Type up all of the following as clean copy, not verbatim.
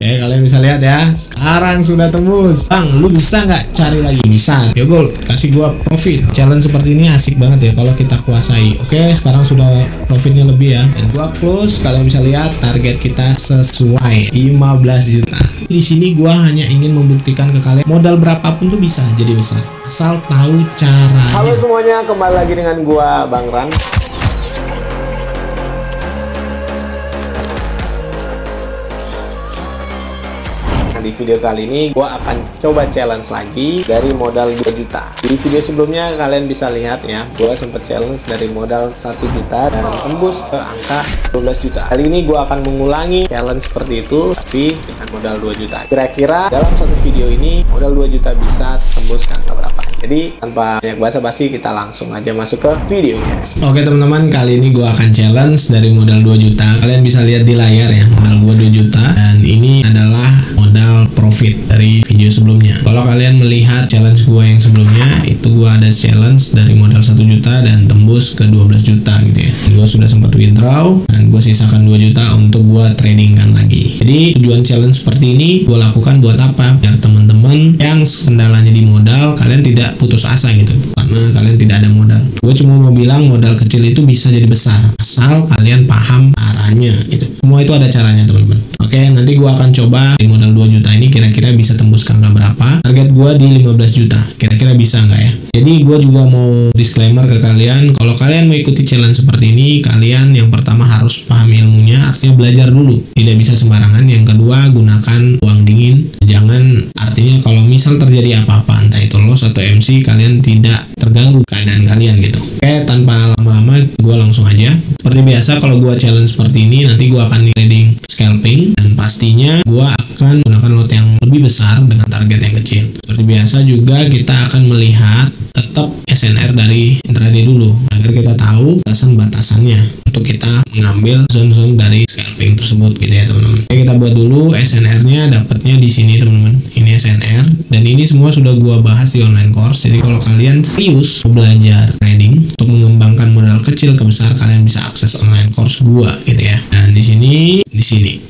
Oke, kalian bisa lihat ya, sekarang sudah tembus. Bang, lu bisa nggak cari lagi? Bisa. Ya gol, kasih gua profit. Challenge seperti ini asik banget ya kalau kita kuasai. Oke, sekarang sudah profitnya lebih ya. Dan gua close, kalian bisa lihat target kita sesuai 15 juta. Di sini gua hanya ingin membuktikan ke kalian modal berapapun tuh bisa jadi besar, asal tahu caranya. Halo semuanya, kembali lagi dengan gua Bang Ran. Di video kali ini gue akan coba challenge lagi dari modal 2 juta. Di video sebelumnya kalian bisa lihat ya, gue sempat challenge dari modal 1 juta dan tembus ke angka 12 juta. Kali ini gue akan mengulangi challenge seperti itu tapi dengan modal 2 juta. Kira-kira dalam satu video ini modal 2 juta bisa tembus ke angka berapa? Jadi tanpa banyak basa-basi kita langsung aja masuk ke videonya. Oke teman-teman, kali ini gue akan challenge dari modal 2 juta. Kalian bisa lihat di layar ya, modal gue 2 juta dan ini adalah modal profit dari video sebelumnya. Kalau kalian melihat challenge gue yang sebelumnya, itu gue ada challenge dari modal 1 juta dan tembus ke 12 juta gitu ya. Gue sudah sempat withdraw dan gue sisakan 2 juta untuk gue tradingkan lagi. Jadi tujuan challenge seperti ini gue lakukan buat apa? Biar teman-teman yang kendalanya di modal, kalian tidak putus asa gitu karena kalian tidak ada modal. Gue cuma mau bilang modal kecil itu bisa jadi besar asal kalian paham caranya gitu. Semua itu ada caranya teman-teman. Oke, nanti gue akan coba di modal 2 juta ini kira-kira bisa tembus ke angka berapa. Target gue di 15 juta, kira-kira bisa nggak ya? Jadi gue juga mau disclaimer ke kalian, kalau kalian mau ikuti challenge seperti ini, kalian yang pertama harus paham ilmunya, artinya belajar dulu, tidak bisa sembarangan. Yang kedua, gunakan uang dingin. Jangan, artinya kalau misal terjadi apa-apa, entah itu loss atau MC, kalian tidak terganggu keadaan kalian gitu. Oke, tanpa lama-lama gue langsung aja. Seperti biasa kalau gue challenge seperti ini, nanti gue akan trading scalping dan pastinya gue akan gunakan lot yang lebih besar dengan target yang kecil. Seperti biasa juga kita akan melihat tetap SNR dari intraday dulu agar kita tahu batasan-batasannya untuk kita mengambil zone-zone dari scalping tersebut gitu ya teman-teman. Oke, kita buat dulu SNR-nya, dapatnya di sini teman-teman. Ini SNR dan ini semua sudah gua bahas di online course. Jadi kalau kalian serius belajar trading untuk mengembangkan modal kecil ke besar, kalian bisa akses online course gua gitu ya. Dan di sini.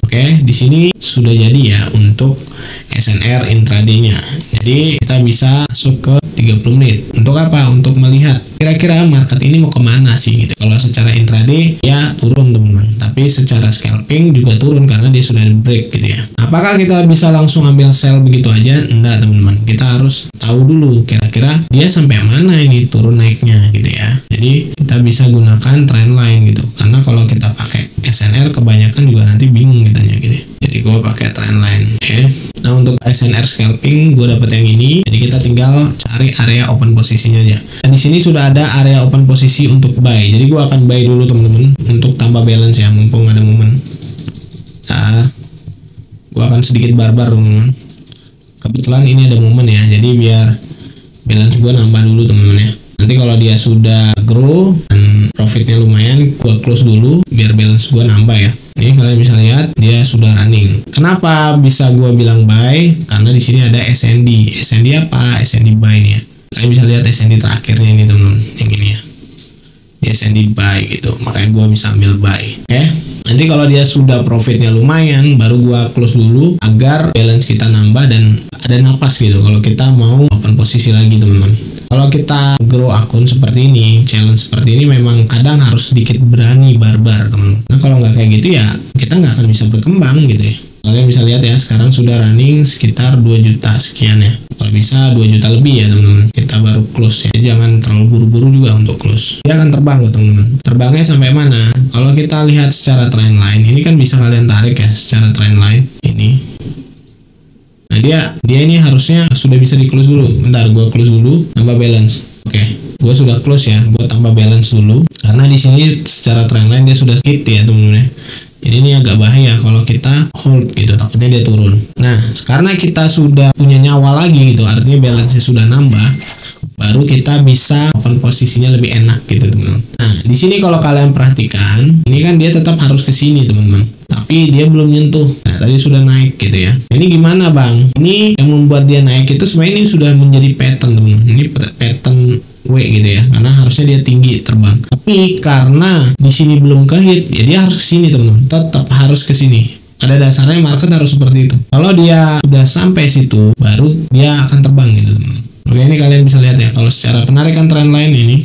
Oke, di sini sudah jadi ya untuk SNR intraday-nya. Jadi kita bisa masuk ke 30 menit. Untuk apa? Untuk melihat kira-kira market ini mau kemana sih gitu. Kalau secara intraday ya turun teman-teman, tapi secara scalping juga turun karena dia sudah break gitu ya. Apakah kita bisa langsung ambil sell begitu aja? Enggak teman-teman, kita harus tahu dulu kira-kira dia sampai mana ini turun naiknya gitu ya. Jadi kita bisa gunakan trend line gitu, karena kalau kita pakai SNR kebanyakan juga nanti bingung kitanya gitu. Jadi gue pakai trend line. Oke. Nah untuk SNR scalping gue dapat yang ini. Jadi kita tinggal cari area open posisinya aja. Nah di sini sudah ada area open posisi untuk buy. Jadi gue akan buy dulu teman-teman untuk tambah balance ya, mumpung ada momen. Nah, gue akan sedikit barbar teman-teman. Kebetulan ini ada momen ya. Jadi biar balance gue nambah dulu teman-teman ya. Nanti kalau dia sudah grow dan profitnya lumayan, gua close dulu biar balance gua nambah ya. Ini kalian bisa lihat dia sudah running. Kenapa bisa gua bilang buy? Karena di sini ada SND. SND apa? SND buy nih ya. Kalian bisa lihat SND terakhirnya ini teman-teman, yang ini ya. Dia SND buy gitu. Makanya gua bisa ambil buy. Oke. Nanti kalau dia sudah profitnya lumayan, baru gua close dulu agar balance kita nambah dan ada napas gitu kalau kita mau open posisi lagi teman-teman. Kalau kita grow akun seperti ini, challenge seperti ini memang kadang harus sedikit berani barbar teman. Nah kalau nggak kayak gitu ya kita nggak akan bisa berkembang gitu ya. Kalian bisa lihat ya sekarang sudah running sekitar 2 juta sekian ya. Kalau bisa 2 juta lebih ya teman-teman. Kita baru close ya. Jangan terlalu buru-buru juga untuk close. Dia akan terbang kok teman-teman. Terbangnya sampai mana? Kalau kita lihat secara trend line, ini kan bisa kalian tarik ya secara trend line ini. Nah dia ini harusnya sudah bisa di close dulu. Bentar, gue close dulu, nambah balance. Oke, gue sudah close ya. Gue tambah balance dulu karena di sini secara trend line dia sudah skip ya teman-teman. Jadi ini agak bahaya kalau kita hold gitu, takutnya dia turun. Nah, karena kita sudah punya nyawa lagi gitu, artinya balance-nya sudah nambah, baru kita bisa open posisinya lebih enak gitu teman-teman. Nah, di sini kalau kalian perhatikan, ini kan dia tetap harus ke sini teman-teman. Tapi dia belum nyentuh. Nah, tadi sudah naik gitu ya. Ini gimana bang? Ini yang membuat dia naik itu sebenarnya ini sudah menjadi pattern teman-teman. Ini pattern W gitu ya, karena harusnya dia tinggi terbang. Tapi karena di sini belum ke hit, ya dia harus ke sini teman-teman. Tetap harus ke sini. Pada dasarnya market harus seperti itu. Kalau dia udah sampai situ, baru dia akan terbang gitu. Oke, ini kalian bisa lihat ya, kalau secara penarikan trendline ini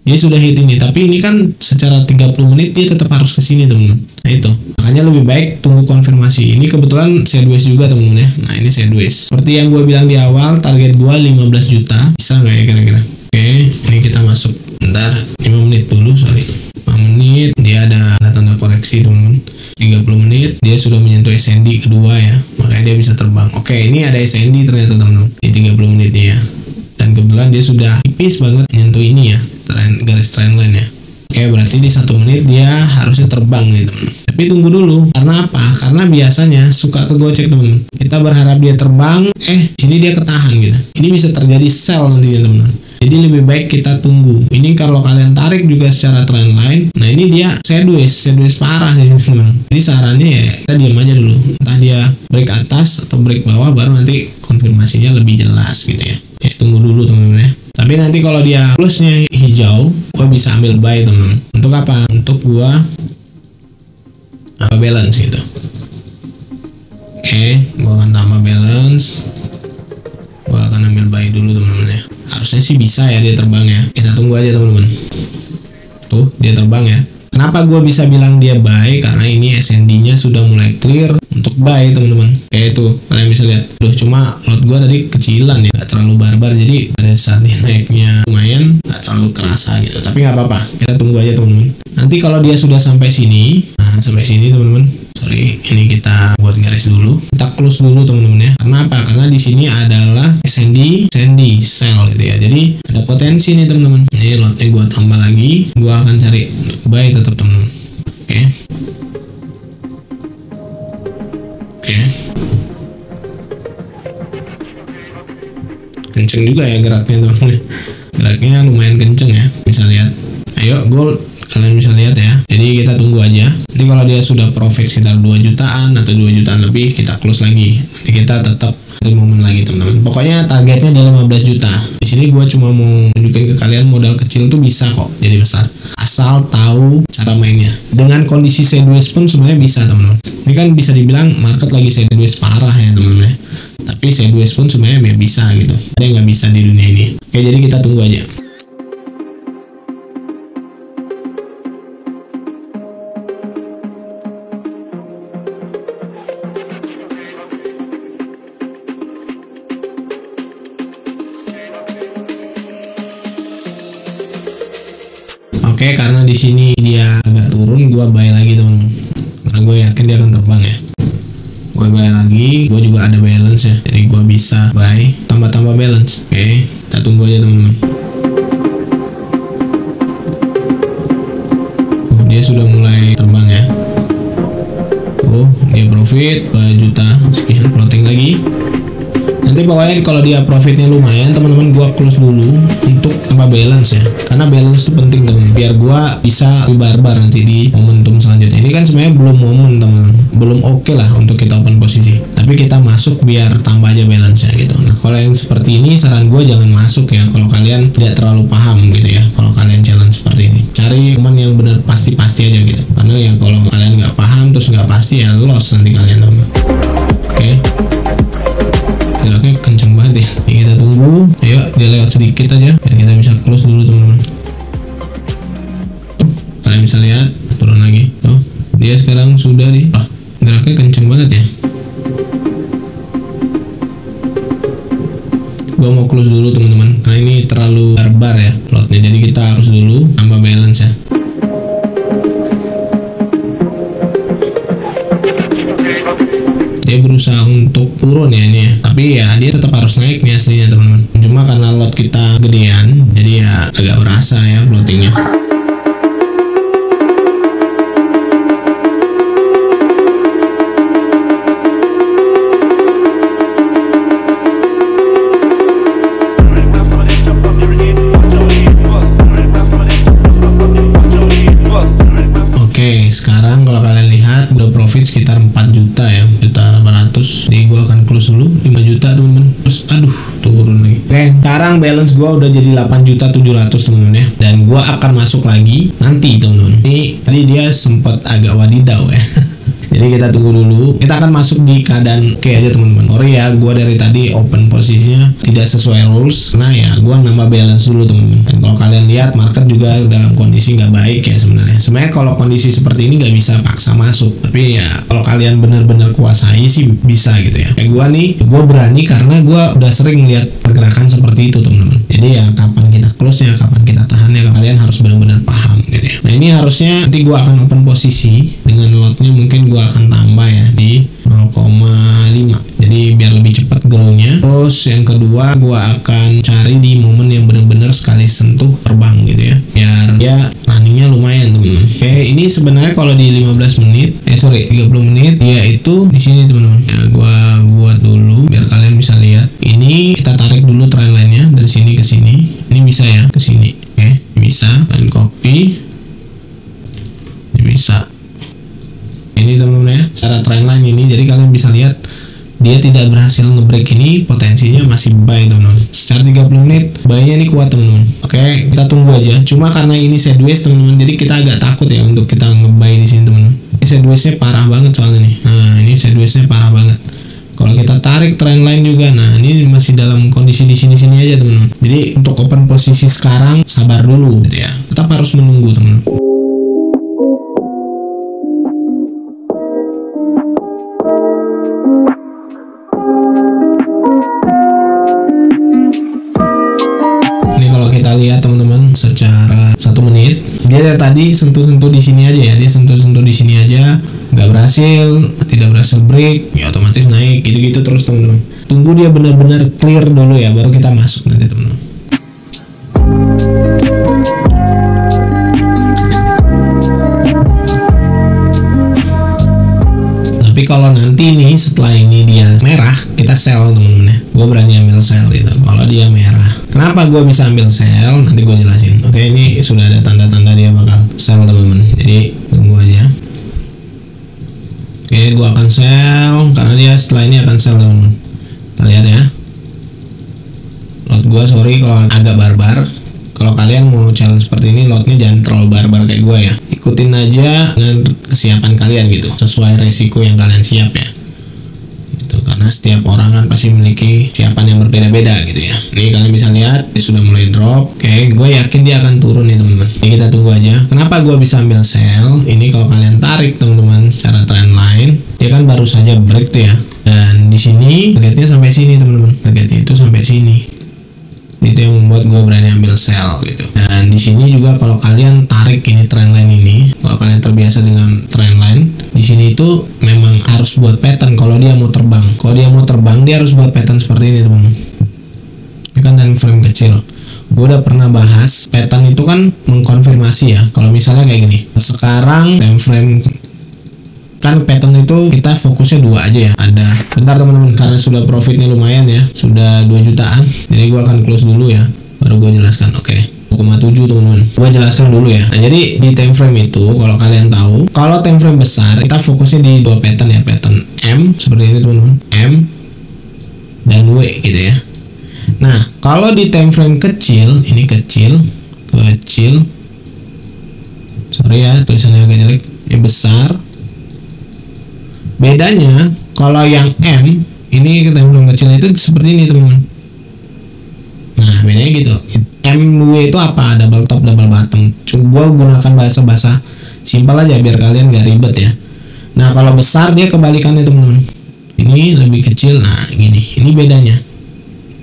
dia sudah hit ini, tapi ini kan secara 30 menit dia tetap harus ke sini teman-teman. Nah itu, makanya lebih baik tunggu konfirmasi. Ini kebetulan sideways juga teman-teman ya. Nah ini sideways. Seperti yang gue bilang di awal, target gue 15 juta. Bisa nggak ya kira-kira? Oke, ini kita masuk. Bentar, 5 menit dulu, sorry. 5 menit, dia ada tanda koreksi teman-teman. 30 menit, dia sudah menyentuh SND kedua ya. Makanya dia bisa terbang. Oke, ini ada SND ternyata teman-teman. Di 30 menitnya ya. Dan kebetulan dia sudah tipis banget menyentuh ini ya. Garis trendline ya. Oke, berarti di 1 menit dia harusnya terbang nih teman. Tapi tunggu dulu. Karena apa? Karena biasanya suka kegocek teman. Kita berharap dia terbang, sini dia ketahan gitu. Ini bisa terjadi sell nantinya teman. Jadi lebih baik kita tunggu. Ini kalau kalian tarik juga secara trendline, nah ini dia sideways parah di sini teman. Jadi sarannya ya kita diam aja dulu. Entah dia break atas atau break bawah, baru nanti konfirmasinya lebih jelas gitu ya. Ya tunggu dulu teman-teman ya. Tapi nanti kalau dia close-nya hijau, gua bisa ambil buy teman. Untuk apa? Untuk gua balance gitu. Oke, gua akan tambah balance. Gua akan ambil buy dulu teman-teman ya. Harusnya sih bisa ya dia terbang ya. Kita tunggu aja teman-teman. Tuh dia terbang ya. Kenapa gue bisa bilang dia buy? Karena ini SND-nya sudah mulai clear untuk buy teman-teman. Kayak itu kalian bisa lihat. Cuma lot gue tadi kecilan ya, gak terlalu barbar. Jadi pada saat dia naiknya lumayan, gak terlalu kerasa gitu. Tapi nggak apa-apa. Kita tunggu aja teman-teman. Nanti kalau dia sudah sampai sini, sampai sini teman-teman. Sorry, ini kita buat garis dulu. Kita close dulu teman-teman ya. Karena apa? Karena di sini adalah SND sell gitu ya. Jadi ada potensi nih teman-teman. Ini lotnya gua tambah lagi. Gua akan cari buy tetap teman-teman. Oke. Kenceng juga ya geraknya teman-teman. Geraknya lumayan kenceng ya. Bisa lihat. Ayo gold. Kalian bisa lihat ya. Jadi kita tunggu aja. Nanti kalau dia sudah profit sekitar 2 jutaan atau 2 jutaan lebih, kita close lagi. Nanti kita tetap di momen lagi teman-teman. Pokoknya targetnya di 15 juta. Di sini gue cuma mau tunjukin ke kalian modal kecil tuh bisa kok jadi besar. Asal tahu cara mainnya. Dengan kondisi sideways pun sebenarnya bisa teman-teman. Ini kan bisa dibilang market lagi sideways parah ya teman-teman ya. Tapi sideways pun sebenarnya bisa gitu. Ada yang nggak bisa di dunia ini. Oke, jadi kita tunggu aja. Oke, karena di sini dia agak turun, gua buy lagi teman-teman. Karena gue yakin dia akan terbang ya. Gue buy lagi, gue juga ada balance ya. Jadi gue bisa buy, tambah balance. Oke, kita tunggu aja teman-teman. Dia sudah mulai terbang ya. Dia profit 2 juta sekian, floating lagi. Nanti pokoknya kalau dia profitnya lumayan teman-teman, gua close dulu untuk tambah balance ya. Karena balance itu penting teman-teman. Biar gua bisa lebih barbar nanti di momentum selanjutnya. Ini kan sebenarnya belum momen teman-teman. Belum oke lah untuk kita open posisi. Tapi kita masuk biar tambah aja balance-nya gitu. Nah, kalau yang seperti ini saran gua jangan masuk ya kalau kalian tidak terlalu paham gitu ya. Kalau kalian challenge seperti ini, cari teman yang benar pasti-pasti aja gitu. Karena ya kalau kalian nggak paham terus nggak pasti ya loss nanti kalian teman-teman. Oke. Geraknya kenceng banget ya. Ini kita tunggu. Ayo dia lewat sedikit aja dan kita bisa close dulu teman-teman. Tuh, kalian bisa lihat turun lagi. Tuh, dia sekarang sudah di geraknya kenceng banget ya. Gua mau close dulu teman-teman karena ini terlalu barbar ya lotnya. Jadi kita harus dulu tambah balance ya. Dia berusaha untuk turun ya ini ya. Tapi ya dia tetap harus naik nih aslinya teman-teman. Cuma karena lot kita gedean, jadi ya agak berasa ya floatingnya. Oke, sekarang kalau kalian lihat udah profit sekitar 4 juta ya, 4.800. Jadi gua akan close dulu 5 juta teman-teman. Terus turun lagi. Oke, sekarang balance gua udah jadi 8.700.000 teman-teman ya. Dan gua akan masuk lagi nanti teman-teman. Ini tadi dia sempat agak wadidaw ya. Jadi kita tunggu dulu. Kita akan masuk di keadaan oke aja teman-teman. Sorry ya, gue dari tadi open posisinya tidak sesuai rules. Nah ya, gue nambah balance dulu teman-teman. Dan kalau kalian lihat market juga dalam kondisi nggak baik ya sebenarnya. Sebenarnya kalau kondisi seperti ini nggak bisa paksa masuk. Tapi ya kalau kalian bener-bener kuasai sih bisa gitu ya. Kayak gue nih, gue berani karena gue udah sering lihat pergerakan seperti itu teman-teman. Jadi ya kapan kita close nya, kapan kita tahannya, kalian harus benar-benar paham gitu ya. Nah ini harusnya nanti gue akan open posisi dengan lotnya mungkin gue akan tambah ya di 0,5. Jadi biar lebih cepat grow-nya. Terus yang kedua gue akan cari di momen yang benar-benar sekali sentuh terbang gitu ya. Biar dia runningnya lumayan teman-teman. Oke, ini sebenarnya kalau di 15 menit, 30 menit dia itu di sini teman-teman. Ya gue buat dulu biar kalian bisa lihat. Ini kita tarik dulu trend line-nya dari sini ke sini. Ini bisa ya ke sini. Oke, bisa dan copy. Ini bisa. Ini teman-teman ya, secara trendline ini, jadi kalian bisa lihat dia tidak berhasil ngebreak ini, potensinya masih buy teman-teman. Secara 30 menit buy-nya ini kuat teman-teman. Oke, kita tunggu aja. Cuma karena ini sideways teman-teman, jadi kita agak takut ya untuk kita ngebuy di sini teman-teman. Ini sideways-nya parah banget soalnya nih. Nah, ini sideways-nya parah banget. Kalau kita tarik trendline juga, nah ini masih dalam kondisi di sini-sini aja teman-teman. Jadi untuk open posisi sekarang sabar dulu gitu ya. Tetap harus menunggu teman-teman. Lihat teman-teman secara 1 menit dia dari tadi sentuh-sentuh di sini aja ya, dia sentuh-sentuh di sini aja nggak berhasil, tidak berhasil break ya otomatis naik gitu-gitu terus teman-teman. Tunggu dia benar-benar clear dulu ya baru kita masuk nanti teman-teman. Tapi kalau nanti nih setelah ini dia merah, kita sell temen-temen ya. Gue berani ambil sell gitu. Kalau dia merah, kenapa gue bisa ambil sell? Nanti gue jelasin. Oke, ini sudah ada tanda-tanda dia bakal sell temen-temen. Jadi tunggu aja. Oke, gue akan sell karena dia setelah ini akan sell temen-temen. Kita lihat ya. Lot gue sorry kalau agak barbar. Kalau kalian mau challenge seperti ini, lotnya jangan terlalu barbar kayak gue ya. Ikutin aja dengan kesiapan kalian gitu, sesuai resiko yang kalian siap ya. Gitu, karena setiap orang kan pasti memiliki siapan yang berbeda-beda gitu ya. Ini kalian bisa lihat, dia sudah mulai drop. Oke, gue yakin dia akan turun nih teman-teman. Ini kita tunggu aja. Kenapa gue bisa ambil sell? Ini kalau kalian tarik teman-teman secara trend line, dia kan baru saja break tuh ya. Dan di sini targetnya sampai sini teman-teman. Targetnya itu sampai sini. Itu yang membuat gue berani ambil sell gitu. Dan di sini juga kalau kalian tarik ini trendline ini, kalau kalian terbiasa dengan trendline, di sini itu memang harus buat pattern kalau dia mau terbang. Kalau dia mau terbang, dia harus buat pattern seperti ini teman-teman. Ini kan time frame kecil. Gue udah pernah bahas pattern itu kan mengkonfirmasi ya. Kalau misalnya kayak gini, sekarang time frame kan pattern itu kita fokusnya 2 aja ya. Ada bentar teman-teman, karena sudah profitnya lumayan ya, sudah 2 jutaan, jadi gue akan close dulu ya baru gue jelaskan. Oke, 2,7 teman-teman, gue jelaskan dulu ya. Nah jadi di time frame itu kalau kalian tahu, kalau time frame besar kita fokusnya di 2 pattern ya, pattern M seperti ini teman-teman, M dan W gitu ya. Nah kalau di time frame kecil, ini kecil sorry ya tulisannya agak jelek, ini besar. Bedanya kalau yang M ini time frame kecil itu seperti ini teman-teman. Nah bedanya gitu. MW itu apa? Double top, double bottom. Gue gunakan bahasa simpel aja biar kalian gak ribet ya. Nah kalau besar dia kebalikannya teman-teman. Ini lebih kecil. Nah gini, ini bedanya.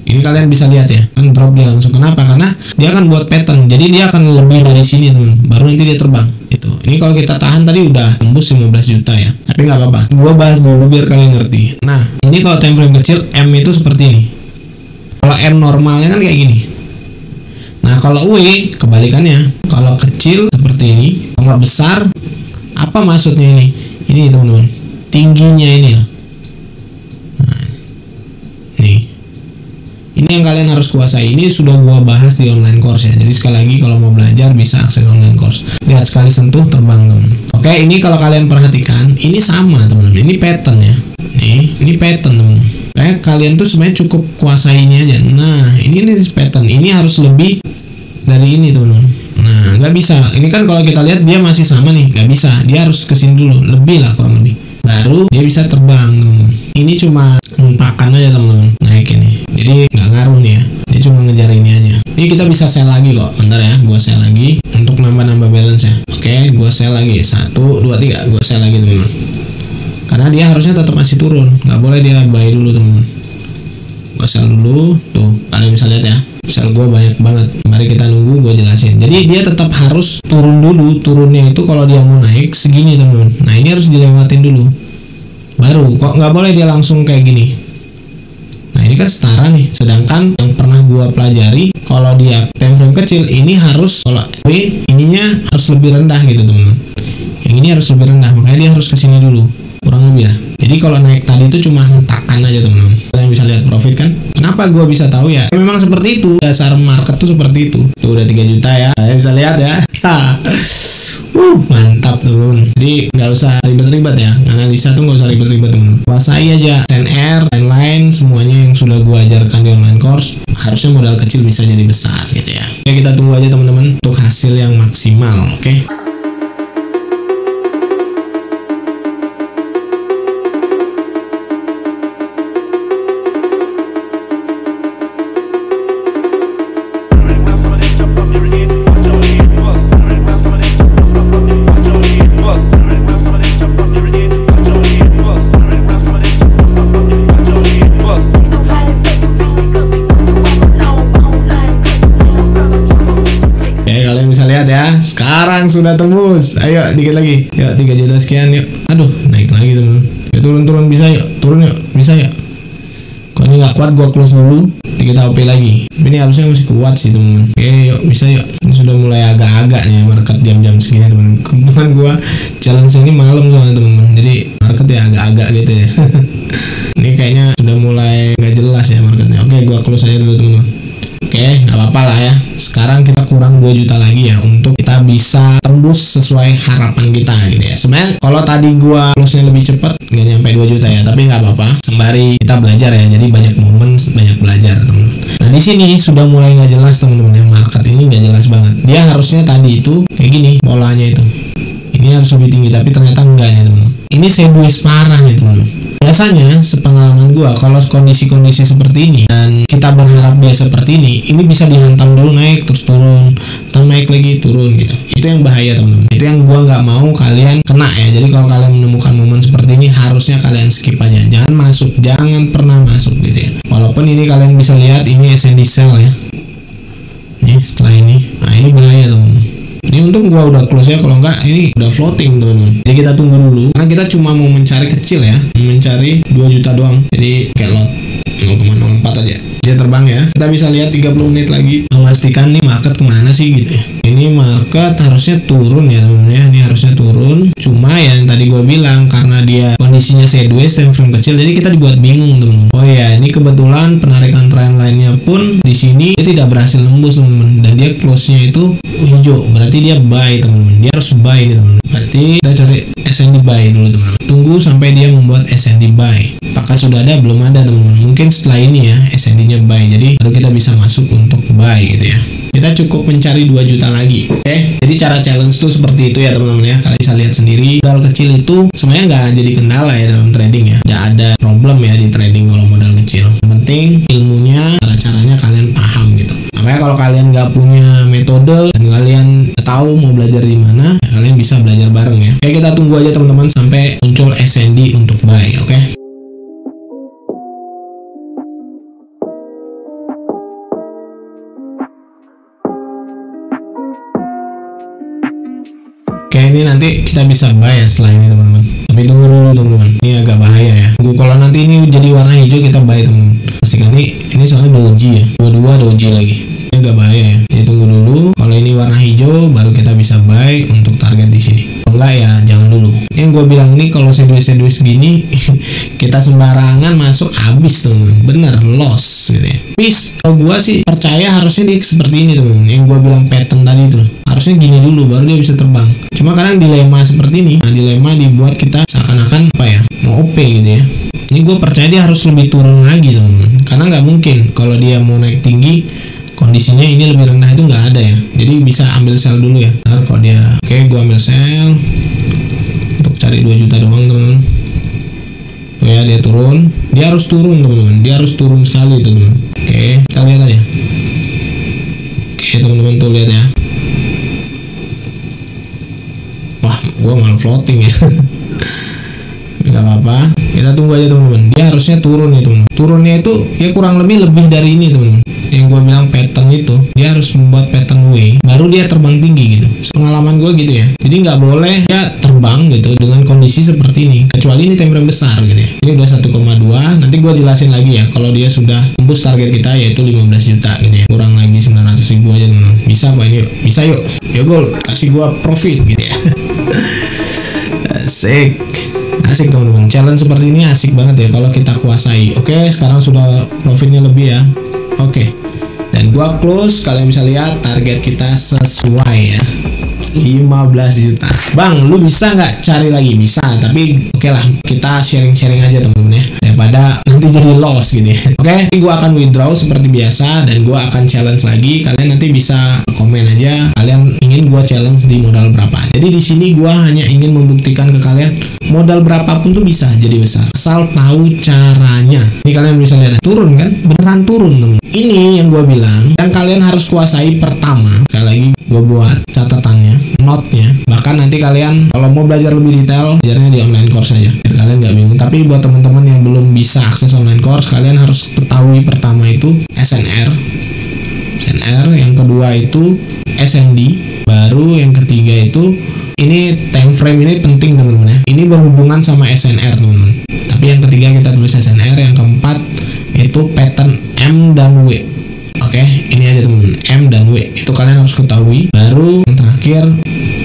Ini kalian bisa lihat ya, kan drop dia langsung. Kenapa? Karena dia akan buat pattern. Jadi dia akan lebih dari sini teman. Baru nanti dia terbang. Itu. Ini kalau kita tahan tadi udah tembus 15 juta ya. Tapi nggak apa-apa. Gua bahas dulu biar kalian ngerti. Nah, ini kalau time frame kecil M itu seperti ini. Kalau M normalnya kan kayak gini. Nah, kalau W kebalikannya. Kalau kecil seperti ini, kalau besar apa maksudnya ini? Ini teman-teman. Tingginya ini loh. Nah, nih. Ini yang kalian harus kuasai. Ini sudah gua bahas di online course ya. Jadi sekali lagi kalau mau belajar bisa akses online course. Lihat sekali sentuh terbang teman. Oke, ini kalau kalian perhatikan, ini sama teman-teman. Ini pattern ya. Ini pattern teman. Kalian tuh sebenarnya cukup kuasai ini aja. Nah, ini pattern. Ini harus lebih dari ini teman-teman. Nah, nggak bisa. Ini kan kalau kita lihat dia masih sama nih, nggak bisa. Dia harus kesini dulu, lebih lah kurang lebih. baru dia bisa terbang. Ini cuma hentakan aja teman-teman, naik ini, jadi nggak ngaruh nih ya, dia cuma ngejar ini aja. Ini kita bisa sell lagi kok, bentar ya, gua sell lagi untuk nambah-nambah balance ya. Oke, gua sell lagi 1, 2, 3, gua sell lagi teman-teman, karena dia harusnya tetap masih turun, nggak boleh dia buy dulu teman-teman. Gua sell dulu, tuh kalian bisa lihat ya, sell gua banyak banget. Mari kita nunggu, gua jelasin. Jadi dia tetap harus turun dulu, turunnya itu kalau dia mau naik segini teman-teman. Nah ini harus dilewatin dulu, baru kok nggak boleh dia langsung kayak gini. Nah ini kan setara nih, sedangkan yang pernah gua pelajari kalau dia time frame kecil ini harus, kalau W ininya harus lebih rendah gitu teman-teman, yang ini harus lebih rendah, makanya dia harus kesini dulu kurang lebih lah. Jadi kalau naik tadi itu cuma hentakan aja teman-teman. Kalian bisa lihat profit kan, kenapa gua bisa tahu ya, memang seperti itu, dasar market tuh seperti itu. Tuh udah 3 juta ya, kalian bisa lihat ya. Mantap teman-teman. Jadi nggak usah ribet-ribet ya, analisa tuh nggak usah ribet-ribet teman-teman. Kuasai aja SNR, lain-lain semuanya yang sudah gua ajarkan di online course. Harusnya modal kecil bisa jadi besar gitu ya. Oke, kita tunggu aja teman-teman untuk hasil yang maksimal. Oke. Sekarang sudah tembus, ayo dikit lagi, yuk 3 juta sekian yuk. Aduh naik lagi teman, yuk turun bisa yuk, turun yuk, bisa ya. Kalau ini nggak kuat gua close dulu, kita OP lagi. Ini harusnya masih kuat sih teman. Oke yuk bisa yuk, ini sudah mulai agak-agak nih market jam-jam segini teman. Kebetulan gua challenge ini malam soalnya teman-teman, jadi market ya agak-agak gitu ya. Ini kayaknya sudah mulai nggak jelas ya marketnya. Oke gua close aja dulu teman-teman. Oke, nggak apa-apa lah ya. Sekarang kita kurang 2 juta lagi ya untuk kita bisa tembus sesuai harapan kita gitu ya. Sebenarnya kalau tadi gua close-nya lebih cepat nggak nyampe 2 juta ya, tapi nggak apa-apa. Sembari kita belajar ya, jadi banyak momen, banyak belajar teman. Nah di sini sudah mulai nggak jelas teman-teman, yang market ini nggak jelas banget. Dia harusnya tadi itu kayak gini polanya itu. Ini harus lebih tinggi, tapi ternyata enggak nih teman. Ini sideways parah nih teman. Biasanya sepengalaman gua kalau kondisi-kondisi seperti ini dan kita berharap dia seperti ini bisa dihantam dulu naik terus turun, naik lagi turun gitu. Itu yang bahaya teman-teman. Itu yang gua nggak mau kalian kena ya. Jadi kalau kalian menemukan momen seperti ini harusnya kalian skip aja. Jangan masuk, jangan pernah masuk gitu ya. Walaupun ini kalian bisa lihat ini SND sell ya. Nih setelah ini, nah ini bahaya teman-teman. Ini untung gua udah close ya, kalau enggak ini udah floating teman-teman. Jadi kita tunggu dulu karena kita cuma mau mencari kecil ya, mencari 2 juta doang. Jadi kayak lot 0,04 aja dia terbang ya. Kita bisa lihat 30 menit lagi memastikan nih market kemana sih gitu ya. Ini market harusnya turun ya teman-teman ya, ini harusnya turun. Cuma ya yang tadi gue bilang karena dia kondisinya sideways time frame kecil, jadi kita dibuat bingung teman-teman. Oh ya, ini kebetulan penarikan trend lainnya pun di sini dia tidak berhasil nembus teman-teman, dan dia close-nya itu hijau, berarti dia buy teman-teman. Dia harus buy nih teman-teman. Berarti kita cari SND buy dulu teman-teman. Tunggu sampai dia membuat SND buy. Apakah sudah ada? Belum ada teman-teman. Mungkin setelah ini ya SND-nya buy, jadi baru kita bisa masuk untuk buy gitu ya. Kita cukup mencari 2 juta lagi. Oke, jadi cara challenge tuh seperti itu ya teman-teman ya. Kalian bisa lihat sendiri, modal kecil itu sebenarnya nggak jadi kendala ya dalam trading ya. Nggak ada problem ya di trading kalau modal kecil. Yang penting ilmunya, cara-caranya kalian paham gitu. Makanya kalau kalian nggak punya metode dan kalian tahu mau belajar di mana, ya kalian bisa belajar bareng ya. Oke, kita tunggu aja teman-teman sampai muncul SND untuk buy. Oke. Oke, ini nanti kita bisa buy ya setelah ini teman-teman. Tapi tunggu dulu teman-teman. Ini agak bahaya ya. Tunggu kalau nanti ini jadi warna hijau kita buy teman-teman. Pastikan ini soalnya doji ya. Dua doji lagi. Ini agak bahaya ya. Jadi tunggu dulu. Kalau ini warna hijau baru kita bisa buy untuk target di sini. Kalau enggak ya jangan dulu. Yang gue bilang nih kalau sideways gini kita sembarangan masuk habis teman-teman. Bener loss gitu ya. Bis, kalau gue sih percaya harusnya dia seperti ini teman-teman. Yang gue bilang pattern tadi itu harusnya gini dulu baru dia bisa terbang. Cuma kadang dilema seperti ini. Nah, dilema dibuat kita seakan-akan apa ya, mau OP gitu ya. Ini gue percaya dia harus lebih turun lagi teman-teman. Karena nggak mungkin kalau dia mau naik tinggi kondisinya ini lebih rendah itu nggak ada ya. Jadi bisa ambil sell dulu ya. Ntar kalau dia oke, gue ambil sell untuk cari 2 juta doang teman-teman. ya, dia turun. Dia harus turun teman-teman, dia harus turun sekali teman-teman. Oke, kita lihat aja. Oke teman-teman, tuh lihat ya. Wah, gua malah floating ya. Gak apa-apa, kita tunggu aja teman-teman. Dia harusnya turun nih teman-teman. Turunnya itu ya kurang lebih dari ini teman-teman. Yang gue bilang pattern itu, dia harus membuat pattern way, baru dia terbang tinggi gitu. Pengalaman gue gitu ya. Jadi nggak boleh ya terbang gitu dengan kondisi seperti ini, kecuali ini time frame besar gitu ya. Ini udah 1,2. Nanti gue jelasin lagi ya kalau dia sudah tembus target kita yaitu 15 juta gitu ya. Kurang lagi 900.000 aja teman-teman. Bisa kok ini yuk. Bisa yuk. Ya gue kasih gue profit gitu ya. Asik teman-teman, challenge seperti ini asik banget ya kalau kita kuasai. Oke, sekarang sudah profitnya lebih ya. Oke, dan gua close. Kalian bisa lihat target kita sesuai ya, 15 juta. Bang, lu bisa nggak cari lagi? Bisa, tapi oke lah, kita sharing-sharing aja teman-teman ya, daripada nanti jadi loss gitu ya. Oke, gue akan withdraw seperti biasa dan gue akan challenge lagi. Kalian nanti bisa komen aja kalian ingin gue challenge di modal berapa. Jadi di sini gue hanya ingin membuktikan ke kalian modal berapapun tuh bisa jadi besar, asal tahu caranya. Ini kalian bisa lihat turun kan, beneran turun teman. Ini yang gue bilang, yang kalian harus kuasai pertama. Sekali lagi gue buat catatannya, note-nya. Bahkan nanti kalian kalau mau belajar lebih detail, belajarnya di online course aja biar kalian nggak bingung. Tapi buat teman-teman yang belum bisa akses online course, kalian harus ketahui pertama itu SNR, yang kedua itu SND, baru yang ketiga itu ini time frame. Ini penting teman-teman ya, ini berhubungan sama SNR teman-teman. Tapi yang ketiga kita tulis SNR, yang keempat itu pattern M dan W. Oke, ini aja teman-teman, M dan W itu kalian harus ketahui. Baru yang terakhir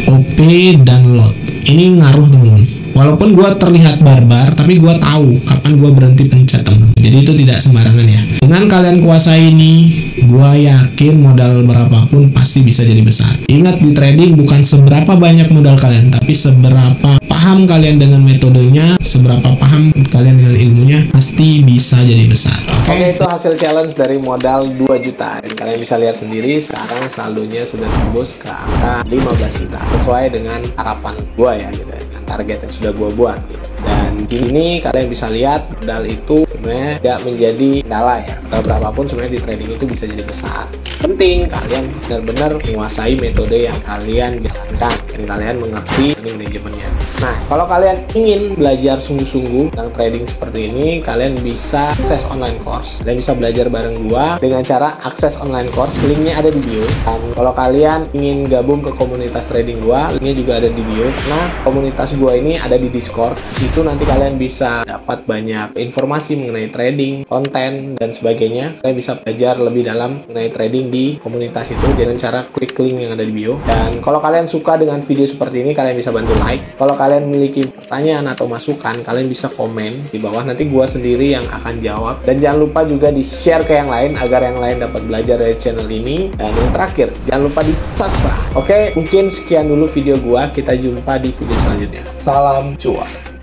OP dan lot. Ini ngaruh teman-teman. Walaupun gue terlihat barbar, tapi gue tahu kapan gue berhenti pencet teman. Jadi itu tidak sembarangan ya. Dengan kalian kuasai ini, gue yakin modal berapapun pasti bisa jadi besar. Ingat, di trading bukan seberapa banyak modal kalian, tapi seberapa paham kalian dengan metodenya, seberapa paham kalian dengan ilmunya, pasti bisa jadi besar. Oke, itu hasil challenge dari modal 2 juta. Dan kalian bisa lihat sendiri sekarang saldonya sudah tembus ke angka 15 juta. Sesuai dengan harapan gue ya gitu ya, dengan target yang sudah gue buat gitu. Dan di sini kalian bisa lihat modal itu sebenarnya tidak menjadi kendala ya. Modal berapapun sebenarnya di trading itu bisa jadi besar. Penting kalian benar-benar menguasai metode yang kalian jalankan dan kalian mengerti trading manajemennya. Nah, kalau kalian ingin belajar sungguh-sungguh tentang trading seperti ini, kalian bisa akses online course. Kalian bisa belajar bareng gua dengan cara akses online course. Linknya ada di bio. Dan kalau kalian ingin gabung ke komunitas trading gua, linknya juga ada di bio. Karena komunitas gua ini ada di Discord. Di situ nanti kalian bisa dapat banyak informasi mengenai trading, konten, dan sebagainya. Kalian bisa belajar lebih dalam mengenai trading di komunitas itu dengan cara klik link yang ada di bio. Dan kalau kalian suka dengan video seperti ini, kalian bisa bantu like. Kalau kalian memiliki pertanyaan atau masukan, kalian bisa komen di bawah. Nanti gua sendiri yang akan jawab. Dan jangan lupa juga di-share ke yang lain agar yang lain dapat belajar dari channel ini. Dan yang terakhir, jangan lupa di-subscribe. Oke, mungkin sekian dulu video gua. Kita jumpa di video selanjutnya. Salam cuan.